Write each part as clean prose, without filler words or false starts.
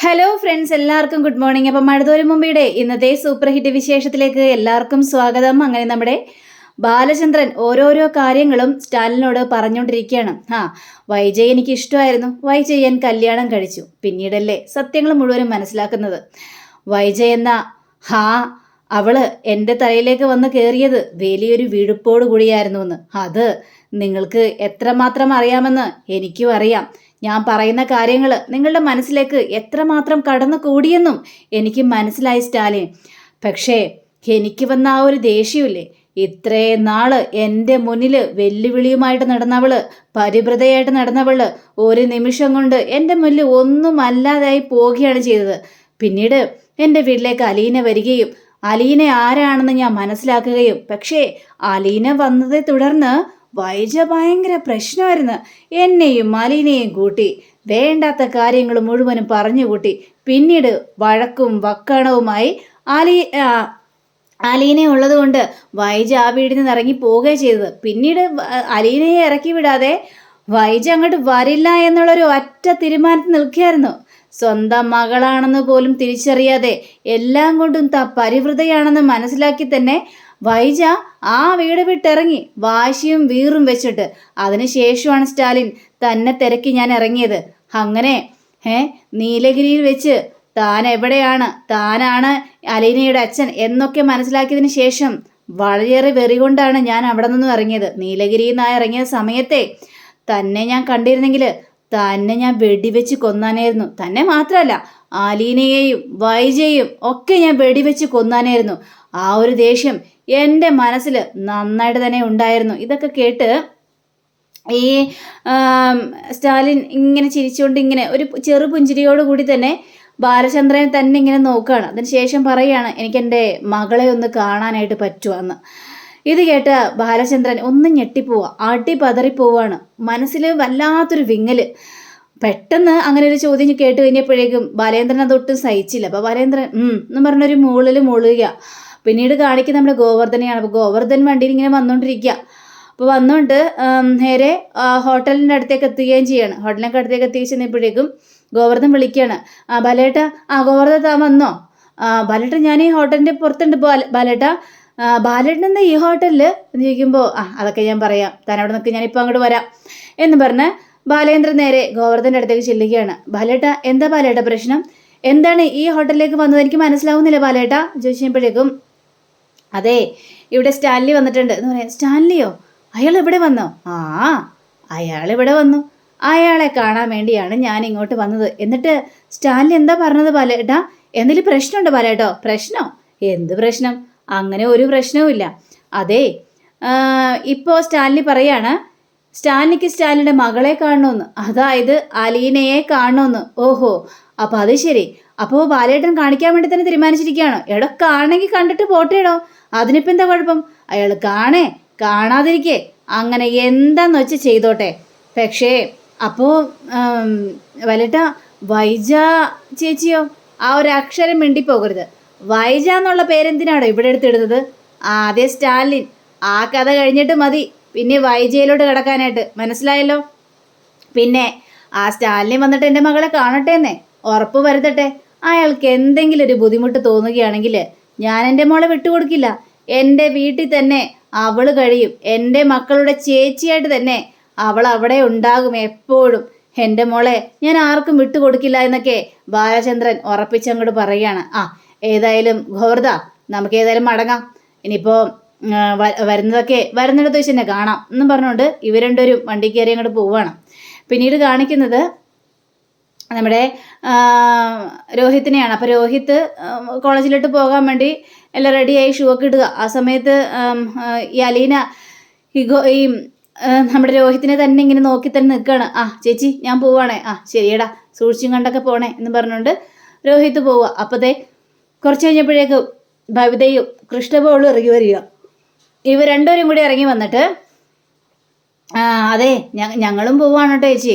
Hello friends, എല്ലാവർക്കും good morning. അപ്പം മഴതോരും മുമ്പിയുടെ ഇന്നത്തെ സൂപ്പർ ഹിറ്റ് വിശേഷത്തിലേക്ക് എല്ലാവർക്കും സ്വാഗതം. അങ്ങനെ നമ്മുടെ ബാലചന്ദ്രൻ ഓരോരോ കാര്യങ്ങളും സ്റ്റാലിനോട് പറഞ്ഞുകൊണ്ടിരിക്കുകയാണ്. വൈജയ് എനിക്ക് ഇഷ്ടമായിരുന്നു, വൈജയൻ കല്യാണം കഴിച്ചു. പിന്നീടല്ലേ സത്യങ്ങൾ മുഴുവനും മനസ്സിലാക്കുന്നത്. വൈജയ് എന്ന അവള് എൻ്റെ തലയിലേക്ക് വന്ന് കയറിയത് വലിയൊരു വീഴുപ്പോട് കൂടിയായിരുന്നു എന്ന്. അത് നിങ്ങൾക്ക് എത്രമാത്രം അറിയാമെന്ന് എനിക്കും അറിയാം. ഞാൻ പറയുന്ന കാര്യങ്ങൾ നിങ്ങളുടെ മനസ്സിലേക്ക് എത്രമാത്രം കടന്നു കൂടിയെന്നും എനിക്ക് മനസ്സിലായി സ്റ്റാലിൻ. പക്ഷേ എനിക്ക് വന്ന ആ ഒരു ദേഷ്യമില്ലേ, ഇത്രയും നാള് എൻ്റെ മുന്നിൽ വെല്ലുവിളിയുമായിട്ട് നടന്നവള്, പരിഭ്രതയായിട്ട് നടന്നവള് ഒരു നിമിഷം കൊണ്ട് എൻ്റെ മുന്നിൽ ഒന്നും അല്ലാതായി പോവുകയാണ് ചെയ്തത്. പിന്നീട് എൻ്റെ വീട്ടിലേക്ക് അലീന വരികയും അലീന ആരാണെന്ന് ഞാൻ മനസ്സിലാക്കുകയും, പക്ഷേ അലീന വന്നതെ തുടർന്ന് വൈജ ഭയങ്കര പ്രശ്നമായിരുന്നു. എന്നെയും അലീനയും കൂട്ടി വേണ്ടാത്ത കാര്യങ്ങൾ മുഴുവനും പറഞ്ഞു കൂട്ടി. പിന്നീട് വഴക്കും വക്കാണവുമായി അലീന ഉള്ളത് കൊണ്ട് വൈജ ആ വീടിൽ നിന്ന് ഇറങ്ങി പോവുകയാണ് ചെയ്തത്. പിന്നീട് അലീനയെ ഇറക്കി വിടാതെ വൈജ അങ്ങോട്ട് വരില്ല എന്നുള്ളൊരു ഒറ്റ തീരുമാനത്തിൽ നിൽക്കുകയായിരുന്നു. സ്വന്തം മകളാണെന്ന് പോലും തിരിച്ചറിയാതെ എല്ലാം കൊണ്ടും പരിവൃതയാണെന്ന് മനസ്സിലാക്കി തന്നെ വൈജ ആ വീട് വിട്ടിറങ്ങി, വാശിയും വീറും വെച്ചിട്ട്. അതിനുശേഷമാണ് സ്റ്റാലിൻ തന്നെ തിരക്കി ഞാൻ ഇറങ്ങിയത്. അങ്ങനെ നീലഗിരിയിൽ വെച്ച് താൻ എവിടെയാണ്, താനാണ് അലീനയുടെ അച്ഛൻ എന്നൊക്കെ മനസ്സിലാക്കിയതിന് ശേഷം വളരെയേറെ വെറി കൊണ്ടാണ് ഞാൻ അവിടെ നിന്നും ഇറങ്ങിയത്. നീലഗിരിയിൽ നിന്നായി ഇറങ്ങിയ സമയത്തെ തന്നെ ഞാൻ കണ്ടിരുന്നെങ്കിൽ തന്നെ ഞാൻ വെടിവെച്ച് കൊന്നാനായിരുന്നു. തന്നെ മാത്രമല്ല, അലീനയെയും വൈജയെയും ഒക്കെ ഞാൻ വെടിവെച്ച് കൊന്നാനായിരുന്നു. ആ ഒരു ദേഷ്യം എൻ്റെ മനസ്സിൽ നന്നായിട്ട് തന്നെ ഉണ്ടായിരുന്നു. ഇതൊക്കെ കേട്ട് ഈ സ്റ്റാലിൻ ഇങ്ങനെ ചിരിച്ചുകൊണ്ട് ഇങ്ങനെ ഒരു ചെറു പുഞ്ചിരിയോടുകൂടി തന്നെ ബാലചന്ദ്രനെ തന്നെ ഇങ്ങനെ നോക്കുകയാണ്. അതിനുശേഷം പറയുകയാണ്, എനിക്കെൻ്റെ മകളെ ഒന്ന് കാണാനായിട്ട് പറ്റുമെന്ന്. ഇത് കേട്ട് ബാലചന്ദ്രൻ ഒന്ന് ഞെട്ടിപ്പോവുക, അടി പതറിപ്പോവാണ്. മനസ്സിൽ വല്ലാത്തൊരു വിങ്ങൽ. പെട്ടെന്ന് അങ്ങനെ ഒരു ചോദ്യം കേട്ട് കഴിഞ്ഞപ്പോഴേക്കും ബാലേന്ദ്രൻ അതൊട്ടും സഹിച്ചില്ല. അപ്പോൾ ബാലേന്ദ്രൻ എന്ന് പറഞ്ഞൊരു മുളുക. പിന്നീട് കാണിക്കുന്ന നമ്മുടെ ഗോവർദ്ധനെയാണ്. അപ്പോൾ ഗോവർദ്ധൻ വണ്ടിയിൽ ഇങ്ങനെ വന്നുകൊണ്ടിരിക്കുക. അപ്പോൾ വന്നുകൊണ്ട് നേരെ ഹോട്ടലിൻ്റെ അടുത്തേക്ക് എത്തുകയും ചെയ്യാണ്. ഹോട്ടലിൻ്റെ അടുത്തേക്ക് എത്തിച്ച് ചെന്നപ്പോഴേക്കും ഗോവർദ്ധൻ വിളിക്കുകയാണ്, ബാലേട്ട, ഗോവർദ്ധൻ താൻ വന്നോ? ബാലേട്ട, ഞാൻ ഈ ഹോട്ടലിൻ്റെ പുറത്തുണ്ട് ബാലേട്ട. ബാലേട്ടൻ എന്താ ഈ ഹോട്ടലിൽ എന്ന് ചോദിക്കുമ്പോൾ അതൊക്കെ ഞാൻ പറയാം, താൻ അവിടെ നിൽക്ക്, ഞാനിപ്പോൾ അങ്ങോട്ട് വരാം എന്ന് പറഞ്ഞ് ബാലേന്ദ്രൻ നേരെ ഗോവർദ്ധൻ്റെ അടുത്തേക്ക് ചെല്ലുകയാണ്. ബാലേട്ട, എന്താ ബാലേട്ട പ്രശ്നം? എന്താണ് ഈ ഹോട്ടലിലേക്ക് വന്നത്? എനിക്ക് മനസ്സിലാവുന്നില്ല ബാലേട്ട ചോദിച്ചപ്പോഴേക്കും, അതെ, ഇവിടെ സ്റ്റാൻലി വന്നിട്ടുണ്ട് എന്ന് പറയാം. സ്റ്റാൻലിയോ? അയാൾ ഇവിടെ വന്നോ? അയാൾ ഇവിടെ വന്നു. അയാളെ കാണാൻ വേണ്ടിയാണ് ഞാൻ ഇങ്ങോട്ട് വന്നത്. എന്നിട്ട് സ്റ്റാൻലി എന്താ പറഞ്ഞത് ബാലേട്ട? എന്തെങ്കിലും പ്രശ്നമുണ്ടോ ബാലേട്ടോ? പ്രശ്നോ? എന്ത് പ്രശ്നം? അങ്ങനെ ഒരു പ്രശ്നവും ഇല്ല. അതെ, ഇപ്പോൾ സ്റ്റാൻലി പറയാണ് സ്റ്റാൻലിക്ക് സ്റ്റാൻലിയുടെ മകളെ കാണണമെന്ന്, അതായത് അലീനയെ കാണണമെന്ന്. ഓഹോ, അപ്പോൾ അത് ശരി. അപ്പോൾ ബാലേട്ടൻ കാണിക്കാൻ വേണ്ടി തന്നെ തീരുമാനിച്ചിരിക്കുകയാണോ? എടോ, കാണെങ്കിൽ കണ്ടിട്ട് പോട്ടേടോ, അതിനിപ്പോൾ എന്താ കുഴപ്പം? അയാൾ കാണാതിരിക്കേ, അങ്ങനെ എന്താന്ന് വെച്ച് ചെയ്തോട്ടെ. പക്ഷേ അപ്പോൾ ബാലേട്ട, വൈജ ചേച്ചിയോ? ആ ഒരു അക്ഷരം മിണ്ടിപ്പോകരുത്. വൈജ എന്നുള്ള പേരെന്തിനാണോ ഇവിടെ എടുത്തിടുന്നത്? ആദ്യം സ്റ്റാലിൻ, ആ കഥ കഴിഞ്ഞിട്ട് മതി പിന്നെ വൈജയിലോട്ട് കിടക്കാനായിട്ട്, മനസ്സിലായല്ലോ? പിന്നെ ആ സ്റ്റാലിൻ വന്നിട്ട് എൻ്റെ മകളെ കാണട്ടെ എന്നേ, ഉറപ്പ് വരുത്തട്ടെ. അയാൾക്ക് എന്തെങ്കിലും ഒരു ബുദ്ധിമുട്ട് തോന്നുകയാണെങ്കിൽ ഞാൻ എൻ്റെ മോളെ വിട്ടുകൊടുക്കില്ല. എൻ്റെ വീട്ടിൽ തന്നെ അവൾ കഴിയും. എൻ്റെ മക്കളുടെ ചേച്ചിയായിട്ട് തന്നെ അവൾ അവിടെ ഉണ്ടാകും എപ്പോഴും. എൻ്റെ മോളെ ഞാൻ ആർക്കും വിട്ടുകൊടുക്കില്ല എന്നൊക്കെ ബാലചന്ദ്രൻ ഉറപ്പിച്ചങ്ങോട്ട് പറയുകയാണ്. ഏതായാലും ഗോവർദ്ധ, നമുക്ക് ഏതായാലും മടങ്ങാം. ഇനിയിപ്പോൾ വരുന്നിടത്ത് വെച്ച് തന്നെ കാണാം എന്നും പറഞ്ഞുകൊണ്ട് ഇവർ രണ്ടുപേരും വണ്ടി കയറി അങ്ങോട്ട് പോവുകയാണ്. പിന്നീട് കാണിക്കുന്നത് നമ്മുടെ രോഹിത്തിനെയാണ്. അപ്പോൾ രോഹിത്ത് കോളേജിലോട്ട് പോകാൻ വേണ്ടി എല്ലാം റെഡിയായി, ഷൂ ഒക്കെ ഇടുക. ആ സമയത്ത് ഈ അലീന ഈ നമ്മുടെ രോഹിത്തിനെ തന്നെ ഇങ്ങനെ നോക്കി തന്നെ നിൽക്കുകയാണ്. ചേച്ചി, ഞാൻ പോവാണേ. ശരിയടാ, സൂക്ഷിച്ചും കണ്ടൊക്കെ പോണേ എന്ന് പറഞ്ഞുകൊണ്ട് രോഹിത്ത് പോവുക. അപ്പോഴത്തെ കുറച്ച് കഴിഞ്ഞപ്പോഴേക്കും ഭവിതയും കൃഷ്ണബോളും ഇറങ്ങി വരിക. ഇവർ രണ്ടുപേരും കൂടി ഇറങ്ങി വന്നിട്ട്, അതെ, ഞങ്ങളും പോവാണ് കേട്ടോ ചേച്ചി.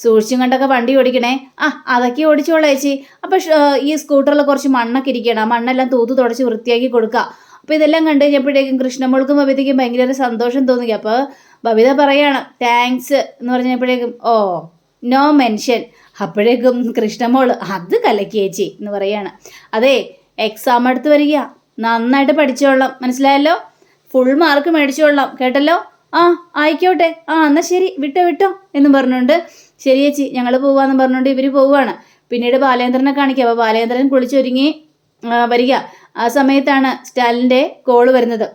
സൂക്ഷിച്ചും കണ്ടൊക്കെ വണ്ടി ഓടിക്കണേ. അതൊക്കെ ഓടിച്ചോളാം ചേച്ചി. അപ്പം ഈ സ്കൂട്ടറിൽ കുറച്ച് മണ്ണൊക്കെ ഇരിക്കണം, ആ മണ്ണെല്ലാം തൂത്ത് തുടച്ച് വൃത്തിയാക്കി കൊടുക്കുക. അപ്പോൾ ഇതെല്ലാം കണ്ടു കഴിഞ്ഞപ്പോഴേക്കും കൃഷ്ണമോൾക്കും ബബിതയ്ക്കും ഭയങ്കര സന്തോഷം തോന്നി. അപ്പോൾ ബബിത പറയാണ് താങ്ക്സ് എന്ന് പറഞ്ഞപ്പോഴേക്കും, നോ മെൻഷൻ. അപ്പോഴേക്കും കൃഷ്ണമോള് അത് കലക്കി ചേച്ചി എന്ന് പറയാണ്. അതെ, എക്സാം അടുത്ത് വരിക, നന്നായിട്ട് പഠിച്ചോളാം, മനസ്സിലായല്ലോ, ഫുൾ മാർക്ക് മേടിച്ചോളാം, കേട്ടല്ലോ. ആ ആയിക്കോട്ടെ, ആ എന്നാൽ ശരി, വിട്ടോ എന്ന് പറഞ്ഞുകൊണ്ട് ശരി ചേച്ചി ഞങ്ങൾ പോവാന്ന് പറഞ്ഞുകൊണ്ട് ഇവർ പോവുകയാണ്. പിന്നീട് ബാലേന്ദ്രനെ കാണിക്കുക. അപ്പോൾ ബാലേന്ദ്രൻ കുളിച്ചൊരുങ്ങി വരിക. ആ സമയത്താണ് സ്റ്റാലിൻ്റെ കോള് വരുന്നത്.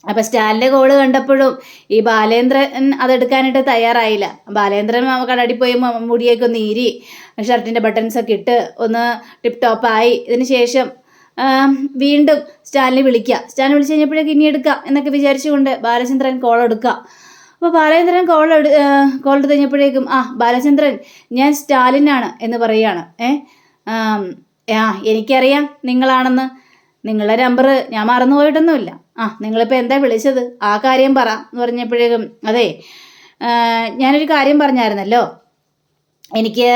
അപ്പം സ്റ്റാലിൻ്റെ കോള് കണ്ടപ്പോഴും ഈ ബാലേന്ദ്രൻ അതെടുക്കാനായിട്ട് തയ്യാറായില്ല. ബാലേന്ദ്രൻ കടടി പോയി മുടിയൊക്കെ ഒന്ന് ഈരി ഷർട്ടിൻ്റെ ബട്ടൺസൊക്കെ ഇട്ട് ഒന്ന് ടിപ്പ് ടോപ്പായി. ഇതിന് ശേഷം വീണ്ടും സ്റ്റാലിനെ വിളിക്കുക. സ്റ്റാലിനെ വിളിച്ച് കഴിഞ്ഞപ്പോഴേക്ക് ഇനി എടുക്കാം എന്നൊക്കെ വിചാരിച്ചുകൊണ്ട് ബാലചന്ദ്രൻ കോൾ എടുക്കുക. അപ്പോൾ ബാലേന്ദ്രൻ കോൾ എടുത്ത് കഴിഞ്ഞപ്പോഴേക്കും ബാലചന്ദ്രൻ, ഞാൻ സ്റ്റാലിനാണ് എന്ന് പറയുകയാണ്. എനിക്കറിയാം നിങ്ങളാണെന്ന്, നിങ്ങളുടെ നമ്പർ ഞാൻ മറന്നുപോയിട്ടൊന്നുമില്ല. നിങ്ങളിപ്പോൾ എന്താ വിളിച്ചത്, ആ കാര്യം പറ എന്ന് പറഞ്ഞപ്പോഴേക്കും, അതെ ഞാനൊരു കാര്യം പറഞ്ഞായിരുന്നല്ലോ, എനിക്ക്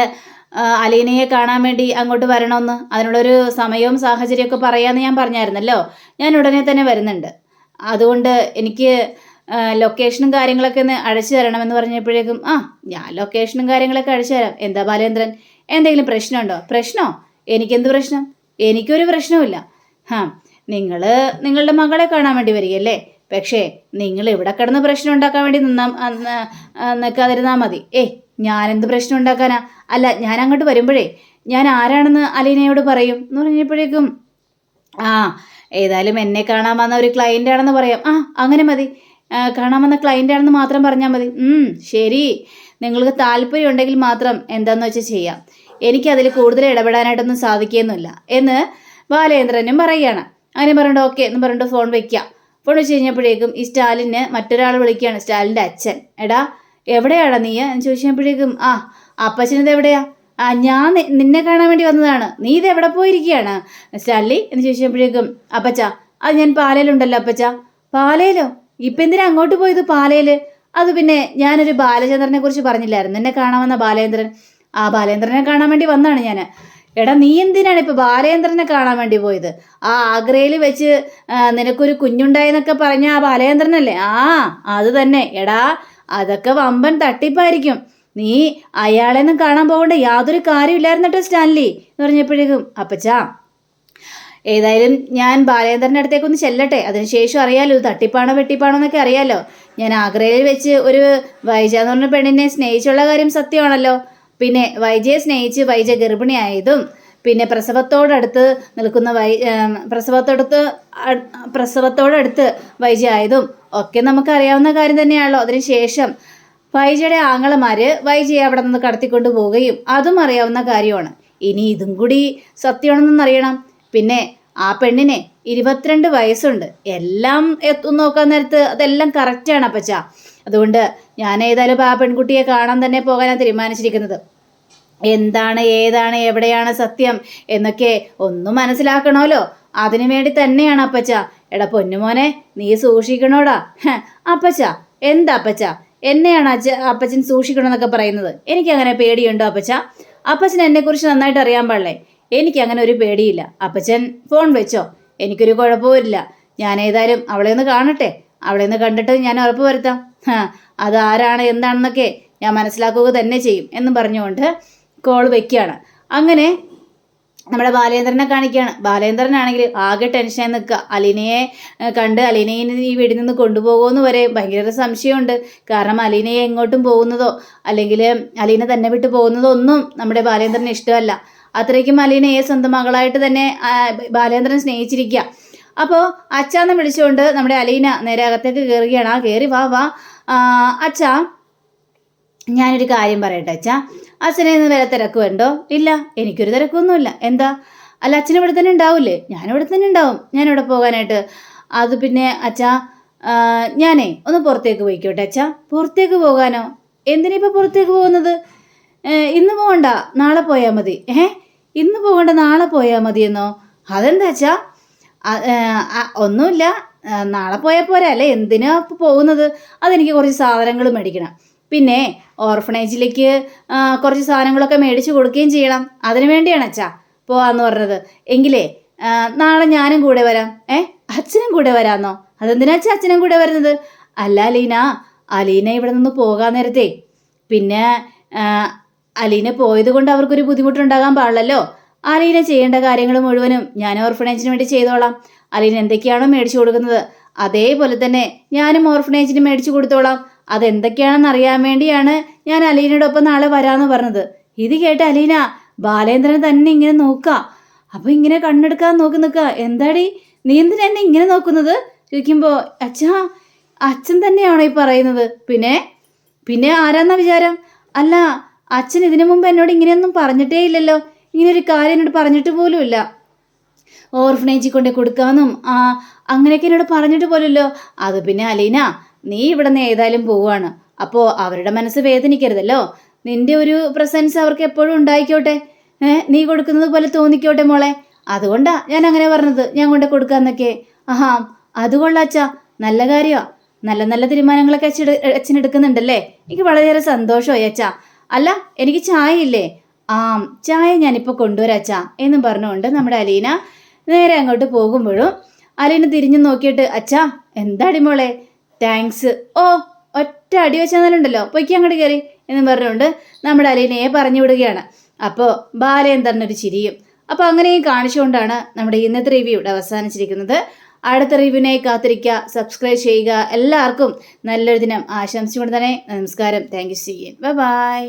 അലീനയെ കാണാൻ വേണ്ടി അങ്ങോട്ട് വരണമെന്ന്, അതിനുള്ളൊരു സമയവും സാഹചര്യമൊക്കെ പറയാമെന്ന് ഞാൻ പറഞ്ഞായിരുന്നല്ലോ. ഞാൻ ഉടനെ തന്നെ വരുന്നുണ്ട്. അതുകൊണ്ട് എനിക്ക് ലൊക്കേഷനും കാര്യങ്ങളൊക്കെ ഒന്ന് അയച്ചു തരണമെന്ന് പറഞ്ഞപ്പോഴേക്കും ഞാൻ ലൊക്കേഷനും കാര്യങ്ങളൊക്കെ അയച്ചു തരാം. എന്താ ബാലേന്ദ്രൻ, എന്തെങ്കിലും പ്രശ്നമുണ്ടോ? പ്രശ്നമോ? എനിക്കെന്ത് പ്രശ്നം? എനിക്കൊരു പ്രശ്നവുമില്ല. നിങ്ങളുടെ മകളെ കാണാൻ വേണ്ടി വരികയല്ലേ, പക്ഷേ നിങ്ങൾ ഇവിടെ കിടന്ന് പ്രശ്നം ഉണ്ടാക്കാൻ വേണ്ടി നിൽക്കാതിരുന്നാൽ മതി. ഞാനെന്ത് പ്രശ്നം ഉണ്ടാക്കാനാ? അല്ല, ഞാൻ അങ്ങോട്ട് വരുമ്പോഴേ ഞാൻ ആരാണെന്ന് അലീനയോട് പറയും എന്ന് പറഞ്ഞപ്പോഴേക്കും ഏതായാലും എന്നെ കാണാൻ വന്ന ഒരു ക്ലയൻ്റ് ആണെന്ന് പറയാം. അങ്ങനെ മതി, കാണാൻ വന്ന ക്ലയൻ്റ് ആണെന്ന് മാത്രം പറഞ്ഞാൽ മതി. ശരി, നിങ്ങൾക്ക് താല്പര്യം ഉണ്ടെങ്കിൽ മാത്രം എന്താണെന്ന് വെച്ചാൽ ചെയ്യാം, എനിക്കതിൽ കൂടുതൽ ഇടപെടാനായിട്ടൊന്നും സാധിക്കുകയൊന്നുമില്ല എന്ന് ബാലേന്ദ്രനും പറയുകയാണ്. അങ്ങനെ പറഞ്ഞിട്ട് ഓക്കെ എന്ന് പറഞ്ഞിട്ട് ഫോൺ വയ്ക്കുക. ഫോൺ വെച്ച് കഴിഞ്ഞപ്പോഴേക്കും ഈ സ്റ്റാലിന് മറ്റൊരാൾ വിളിക്കുകയാണ്, സ്റ്റാലിൻ്റെ അച്ഛൻ. എടാ എവിടെയാടാ നീ എന്ന് ചോദിച്ചപ്പോഴേക്കും അപ്പച്ചനത് എവിടെയാ? ഞാൻ നിന്നെ കാണാൻ വേണ്ടി വന്നതാണ്, നീ ഇത് എവിടെ പോയിരിക്കുകയാണ് സ്റ്റാൻലി എന്ന് ചോദിച്ചപ്പോഴേക്കും, അപ്പച്ച അത് ഞാൻ പാലയിലുണ്ടല്ലോ അപ്പച്ച. പാലയിലോ? ഇപ്പം എന്തിനാ അങ്ങോട്ട് പോയത് പാലയിൽ? അത് പിന്നെ ഞാനൊരു ബാലചന്ദ്രനെ കുറിച്ച് പറഞ്ഞില്ലായിരുന്നു, എന്നെ കാണാൻ വന്ന ബാലേന്ദ്രൻ, ബാലേന്ദ്രനെ കാണാൻ വേണ്ടി വന്നതാണ് ഞാൻ. എടാ നീ എന്തിനാണ് ഇപ്പോൾ ബാലേന്ദ്രനെ കാണാൻ വേണ്ടി പോയത്? ആഗ്രയിൽ വെച്ച് നിനക്കൊരു കുഞ്ഞുണ്ടായെന്നൊക്കെ പറഞ്ഞ ബാലേന്ദ്രനല്ലേ? അത് തന്നെ. എടാ അതൊക്കെ വമ്പൻ തട്ടിപ്പായിരിക്കും, നീ അയാളെയൊന്നും കാണാൻ പോകേണ്ട യാതൊരു കാര്യമില്ലായിരുന്നട്ടോ സ്റ്റാൻലി എന്ന് പറഞ്ഞപ്പോഴേക്കും, അപ്പച്ചാ ഏതായാലും ഞാൻ ബാലേന്ദ്രൻ്റെ അടുത്തേക്കൊന്ന് ചെല്ലട്ടെ, അതിനുശേഷം അറിയാലോ തട്ടിപ്പാണോ വെട്ടിപ്പാണോ എന്നൊക്കെ അറിയാലോ. ഞാൻ ആഗ്രയിൽ വെച്ച് ഒരു വൈജ എന്ന് പറഞ്ഞ പെണ്ണിനെ സ്നേഹിച്ചുള്ള കാര്യം സത്യമാണല്ലോ. പിന്നെ വൈജയെ സ്നേഹിച്ച് വൈജ ഗർഭിണിയായതും പിന്നെ പ്രസവത്തോടടുത്ത് നിൽക്കുന്ന പ്രസവത്തോടടുത്ത് വൈജ ആയതും ഒക്കെ നമുക്കറിയാവുന്ന കാര്യം തന്നെയാണല്ലോ. അതിനുശേഷം വൈജയുടെ ആങ്ങളമാര് വൈജയെ അവിടെ നിന്ന് കടത്തിക്കൊണ്ട് പോവുകയും അതും അറിയാവുന്ന കാര്യമാണ്. ഇനി ഇതും കൂടി സത്യമാണെന്നറിയണം. പിന്നെ ആ പെണ്ണിന് 22 വയസ്സുണ്ട്. എല്ലാം നോക്കാൻ നേരത്ത് അതെല്ലാം കറക്റ്റാണ് അപ്പച്ച. അതുകൊണ്ട് ഞാൻ ഏതായാലും ആ പെൺകുട്ടിയെ കാണാൻ തന്നെ പോകാനാണ് തീരുമാനിച്ചിരിക്കുന്നത്. എന്താണ് ഏതാണ് എവിടെയാണ് സത്യം എന്നൊക്കെ ഒന്നും മനസ്സിലാക്കണമല്ലോ, അതിനു വേണ്ടി തന്നെയാണ് അപ്പച്ച. എടാ പൊന്നുമോനെ നീ സൂക്ഷിക്കണോടാ. അപ്പച്ച എന്താ അപ്പച്ച, എന്നെയാണ് അപ്പച്ചൻ സൂക്ഷിക്കണമെന്നൊക്കെ പറയുന്നത്? എനിക്കങ്ങനെ പേടിയുണ്ടോ അപ്പച്ച? അപ്പച്ചൻ എന്നെക്കുറിച്ച് നന്നായിട്ട് അറിയാൻ പാടില്ലേ? എനിക്കങ്ങനെ ഒരു പേടിയില്ല. അപ്പച്ചൻ ഫോൺ വെച്ചോ, എനിക്കൊരു കുഴപ്പമില്ല. ഞാൻ ഏതായാലും അവളെ ഒന്ന് കാണട്ടെ, അവളെ ഒന്ന് കണ്ടിട്ട് ഞാൻ ഉറപ്പ് വരുത്താം. അതാരാണ് എന്താണെന്നൊക്കെ ഞാൻ മനസ്സിലാക്കുക തന്നെ ചെയ്യും എന്നും പറഞ്ഞുകൊണ്ട് കോൾ വയ്ക്കുകയാണ്. അങ്ങനെ നമ്മുടെ ബാലേന്ദ്രനെ കാണിക്കുകയാണ്. ബാലേന്ദ്രനാണെങ്കിൽ ആകെ ടെൻഷനായി നിൽക്കുക. അലീനയെ കണ്ട് അലീനയെ ഈ വീടിൽ നിന്ന് കൊണ്ടുപോകുമെന്ന് വരെ ഭയങ്കര സംശയമുണ്ട്. കാരണം അലീനയെ എങ്ങോട്ടും പോകുന്നതോ അല്ലെങ്കിൽ അലീന തന്നെ വിട്ട് പോകുന്നതോ ഒന്നും നമ്മുടെ ബാലേന്ദ്രന് ഇഷ്ടമല്ല. അത്രയ്ക്കും അലീനയെ സ്വന്തം മകളായിട്ട് തന്നെ ബാലേന്ദ്രൻ സ്നേഹിച്ചിരിക്കുക. അപ്പോൾ അച്ഛാന്ന് വിളിച്ചുകൊണ്ട് നമ്മുടെ അലീന നേരെ അകത്തേക്ക് കയറുകയാണ്. കയറി വാ അച്ഛാ, ഞാനൊരു കാര്യം പറയട്ടെ അച്ഛാ. അച്ഛനെ ഇന്ന് വരെ തിരക്കുണ്ടോ? ഇല്ല, എനിക്കൊരു തിരക്കൊന്നുമില്ല. എന്താ? അല്ല അച്ഛൻ ഇവിടെ തന്നെ ഉണ്ടാവില്ലേ? ഞാനിവിടെ തന്നെ ഉണ്ടാവും. ഞാനിവിടെ പോകാനായിട്ട്. അത് പിന്നെ അച്ഛാ, ഞാനേ ഒന്ന് പുറത്തേക്ക് പോയിക്കോട്ടെ അച്ഛാ. പുറത്തേക്ക് പോകാനോ? എന്തിനിപ്പോൾ പുറത്തേക്ക് പോകുന്നത്? ഇന്ന് പോകണ്ട, നാളെ പോയാൽ മതി. ഇന്ന് പോകണ്ട, നാളെ പോയാൽ മതിയെന്നോ? അതെന്താ അച്ഛാ? ഒന്നുമില്ല, നാളെ പോയാൽ പോരാ അല്ലേ? എന്തിനാ പോകുന്നത്? അതെനിക്ക് കുറച്ച് സാധനങ്ങൾ മേടിക്കണം. പിന്നെ ഓർഫണേജിലേക്ക് കുറച്ച് സാധനങ്ങളൊക്കെ മേടിച്ച് കൊടുക്കുകയും ചെയ്യണം. അതിനു വേണ്ടിയാണ് അച്ഛാ പോവാന്ന് പറഞ്ഞത്. എങ്കിലേ നാളെ ഞാനും കൂടെ വരാം. അച്ഛനും കൂടെ വരാമെന്നോ? അതെന്തിനാ അച്ഛാ അച്ഛനും കൂടെ വരുന്നത്? അല്ല അലീന ഇവിടെ നിന്ന് പോകാൻ നേരത്തെ പിന്നെ അലീന പോയത് കൊണ്ട് അവർക്കൊരു ബുദ്ധിമുട്ടുണ്ടാകാൻ പാടില്ലല്ലോ. അലീന ചെയ്യേണ്ട കാര്യങ്ങൾ മുഴുവനും ഞാൻ ഓർഫനേജിന് വേണ്ടി ചെയ്തോളാം. അലീന എന്തൊക്കെയാണോ മേടിച്ചു കൊടുക്കുന്നത് അതേപോലെ തന്നെ ഞാനും ഓർഫനേജിന് മേടിച്ചു കൊടുത്തോളാം. അതെന്തൊക്കെയാണെന്ന് അറിയാൻ വേണ്ടിയാണ് ഞാൻ അലീനയോടൊപ്പം നാളെ വരാമെന്ന് പറഞ്ഞത്. ഇത് കേട്ട് അലീന ബാലേന്ദ്രനെ തന്നെ ഇങ്ങനെ നോക്കുക. അപ്പൊ ഇങ്ങനെ കണ്ണെടുക്കാൻ നോക്കി നിൽക്കുക. എന്താടി നീ എന്തിനാ എന്നെ ഇങ്ങനെ നോക്കുന്നത് ചോദിക്കുമ്പോൾ, അച്ഛാ അച്ഛൻ തന്നെയാണോ ഈ പറയുന്നത്? പിന്നെ ആരാന്നാ വിചാരം? അല്ല, അച്ഛൻ ഇതിനു മുമ്പ് എന്നോട് ഇങ്ങനെയൊന്നും പറഞ്ഞിട്ടേ ഇല്ലല്ലോ. ഇങ്ങനൊരു കാര്യം എന്നോട് പറഞ്ഞിട്ട് പോലുമില്ല. ഓർഫനേജിൽ കൊണ്ട് കൊടുക്കാമെന്നും അങ്ങനെയൊക്കെ എന്നോട് പറഞ്ഞിട്ട് പോലുമല്ലോ. അത് പിന്നെ അലീന, നീ ഇവിടെ നിന്ന് ഏതായാലും പോവുകയാണ്. അപ്പോൾ അവരുടെ മനസ്സ് വേദനിക്കരുതല്ലോ. നിന്റെ ഒരു പ്രസൻസ് അവർക്ക് എപ്പോഴും ഉണ്ടായിക്കോട്ടെ. നീ കൊടുക്കുന്നത് പോലെ തോന്നിക്കോട്ടെ മോളെ. അതുകൊണ്ടാ ഞാൻ അങ്ങനെ പറഞ്ഞത്, ഞാൻ കൊണ്ട് കൊടുക്കാന്നൊക്കെ. അത് കൊള്ളാച്ചാ, നല്ല കാര്യമാണ്. നല്ല നല്ല തീരുമാനങ്ങളൊക്കെ അച്ഛൻ എടുക്കുന്നുണ്ടല്ലേ. എനിക്ക് വളരെയേറെ സന്തോഷമായി അച്ഛാ. അല്ല, എനിക്ക് ചായ ഇല്ലേ? ചായ ഞാനിപ്പോൾ കൊണ്ടുവരാം അച്ഛാ എന്നും പറഞ്ഞുകൊണ്ട് നമ്മുടെ അലീന നേരെ അങ്ങോട്ട് പോകുമ്പോഴും അലീന തിരിഞ്ഞു നോക്കിയിട്ട്, അച്ഛാ എന്താടി മോളെ? താങ്ക്സ്. ഒറ്റ അടി വെച്ചാലുണ്ടല്ലോ, പൊയ്ക്ക് അങ്ങോട്ട് കയറി എന്നും പറഞ്ഞുകൊണ്ട് നമ്മുടെ അലീനയെ പറഞ്ഞു വിടുകയാണ്. അപ്പോൾ ബാലേന്ദ്രനൊരു ചിരിയും. അപ്പോൾ അങ്ങനെയും കാണിച്ചുകൊണ്ടാണ് നമ്മുടെ ഇന്നത്തെ റിവ്യൂ ഇവിടെ അവസാനിച്ചിരിക്കുന്നത്. അടുത്ത റിവ്യൂവിനായി കാത്തിരിക്കുക, സബ്സ്ക്രൈബ് ചെയ്യുക. എല്ലാവർക്കും നല്ലൊരു ദിനം ആശംസിച്ചുകൊണ്ട് തന്നെ നമസ്കാരം. Thank you. See you. By.